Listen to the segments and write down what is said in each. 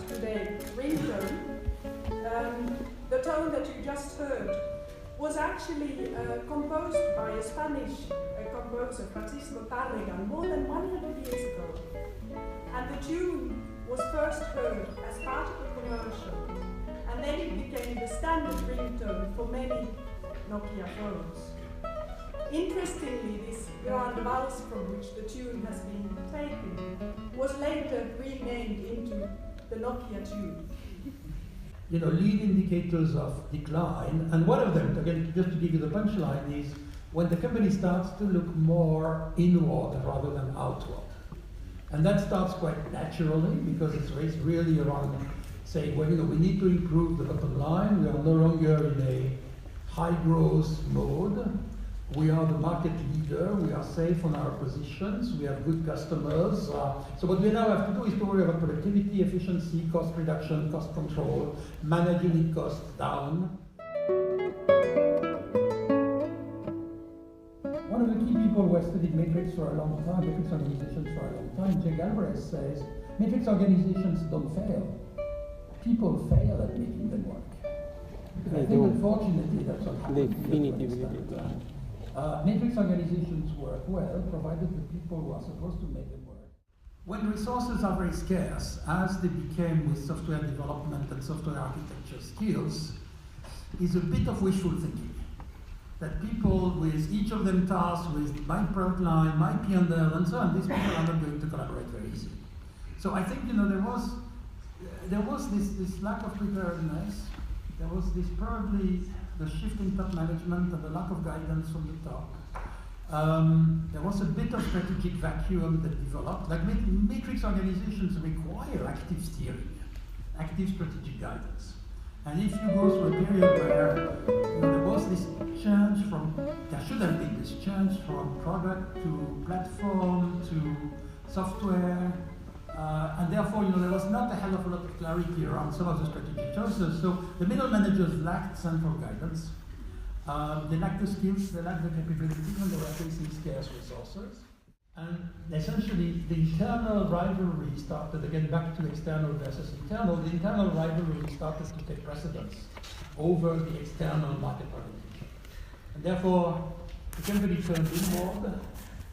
today, Ringtone, the tone that you just heard was actually composed by a Spanish composer, Francisco Tárrega, more than 100 years ago. And the tune was first heard as part of a commercial, and then it became the standard ringtone for many Nokia phones. Interestingly, this Grand Valse from which the tune has been taken was later renamed into the Nokia tune. You know, lead indicators of decline, and one of them, again, just to give you the punchline, is when the company starts to look more inward rather than outward. And that starts quite naturally because it's really around saying, well, you know, we need to improve the bottom line. We are no longer in a high growth mode. We are the market leader. We are safe on our positions. We have good customers. So what we now have to do is to worry about productivity, efficiency, cost reduction, cost control, managing costs down. One of the key people who has studied matrix for a long time, matrix organizations for a long time, Jake Alvarez says, matrix organizations don't fail. People fail at making them work. I think unfortunately that's what happens. Matrix organizations work well, provided the people who are supposed to make them work. When resources are very scarce, as they became with software development and software architecture skills, is a bit of wishful thinking. That people with each of them tasked with my product line, my P&L, and so on, these people are not going to collaborate very easily. So I think, you know, there was this lack of preparedness. There was this probably the shift in top management and the lack of guidance from the top. There was a bit of strategic vacuum that developed. Like matrix organizations require active steering, active strategic guidance. And if you go through a period where there was this change there should have been this change from product to platform to software, and therefore, you know, there was not a hell of a lot of clarity around some of the strategic choices. So the middle managers lacked central guidance. They lacked the skills, they lacked the capabilities, and they were facing scarce resources. And essentially, the internal rivalry started, again, back to external versus internal. The internal rivalry started to take precedence over the external market organization. And therefore, the company turned inward.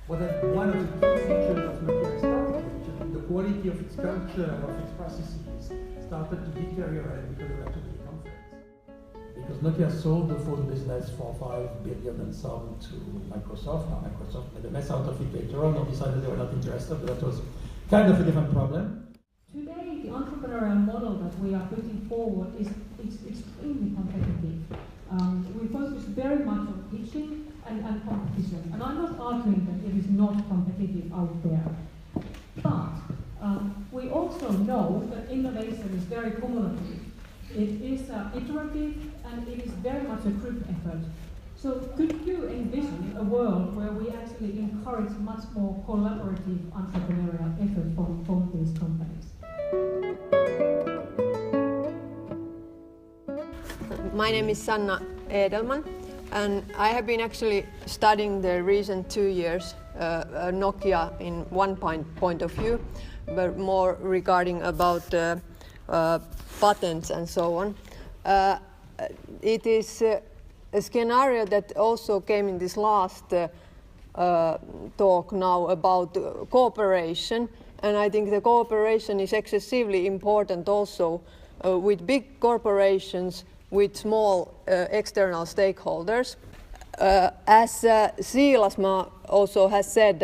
One of the key features of Nokia historically, the quality of its culture, of its processes, started to deteriorate because there were too many conflicts. Because Nokia sold the phone business for $5 billion and some to Microsoft. Now Microsoft made a mess out of it later on and decided they were not interested, but that was kind of a different problem. Today, the entrepreneurial model that we are putting forward is extremely competitive. We focus very much on pitching and competition. And I'm not arguing that it is not competitive out there. But we also know that innovation is very cumulative. It is iterative and it is very much a group effort. So could you envision a world where we actually encourage much more collaborative entrepreneurial effort from these companies? My name is Sanna Edelman, and I have been actually studying the recent 2 years Nokia in one point of view, but more regarding about patents and so on. It is a scenario that also came in this last talk now about cooperation, and I think the cooperation is excessively important also with big corporations, with small external stakeholders. As Siilasmaa also has said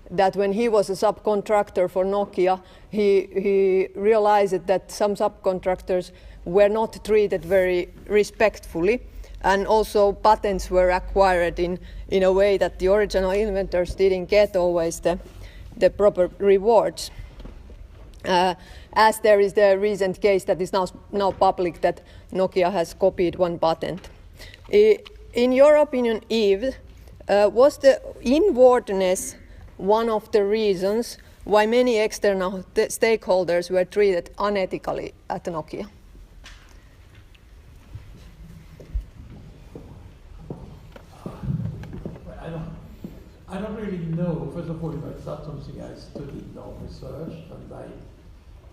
that when he was a subcontractor for Nokia, he realized that some subcontractors were not treated very respectfully, and also patents were acquired in a way that the original inventors didn't get always the proper rewards. As there is the recent case that is now public that Nokia has copied one patent. In your opinion, Yves, was the inwardness one of the reasons why many external stakeholders were treated unethically at Nokia? I don't really know. First of all, it's not something I studied or researched, and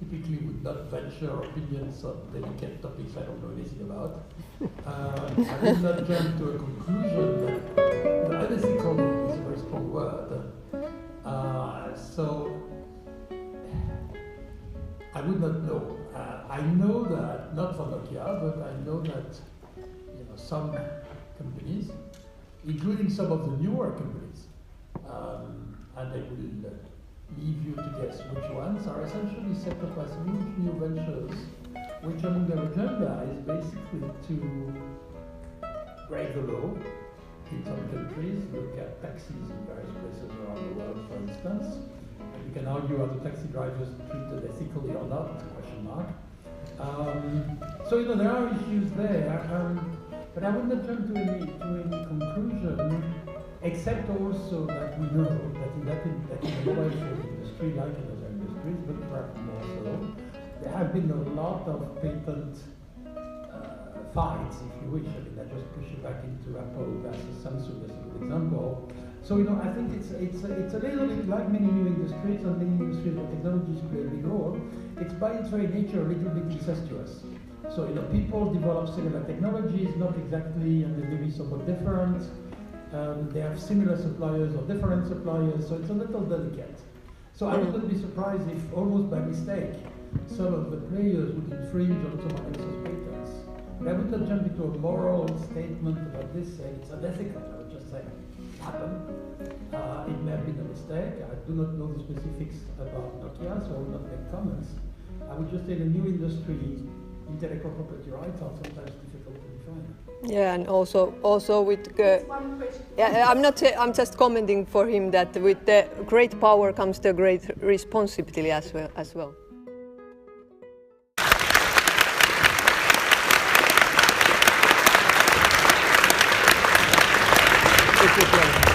typically would not venture opinions on delicate topics I don't know anything about. I would not jump to a conclusion that unethical is a very strong word. So I would not know. I know that, not for Nokia, but I know that some companies, including some of the newer companies, and I will leave you to guess which ones, are essentially set up as huge new ventures, which among their agenda is basically to break the law in some countries, look at taxis in various places around the world, for instance. And you can argue are the taxi drivers treated ethically or not, question mark. So there are issues there, but I would not jump to any conclusion, except also that we know that in the mobile phone industry, like in other industries, but perhaps more so, there have been a lot of patent fights, if you wish. I mean, I just push it back into Apple versus Samsung as a good example. So I think it's a little bit like many new industries, and many industries where technologies play a big role. It's by its very nature a little bit incestuous. So people develop similar technologies, not exactly, and they may be somewhat different. They have similar suppliers or different suppliers, so it's a little delicate. So I would not be surprised if, almost by mistake, some of the players would infringe on someone else's patents. But I would not jump into a moral statement about this, saying it's unethical. I would just say it happened. It may have been a mistake. I do not know the specifics about Nokia, so I will not make comments. I would just say the new industry, intellectual property rights are sometimes difficult to define. Yeah, and also with One question. yeah, I'm just commenting for him that with the great power comes the great responsibility as well. Thank you.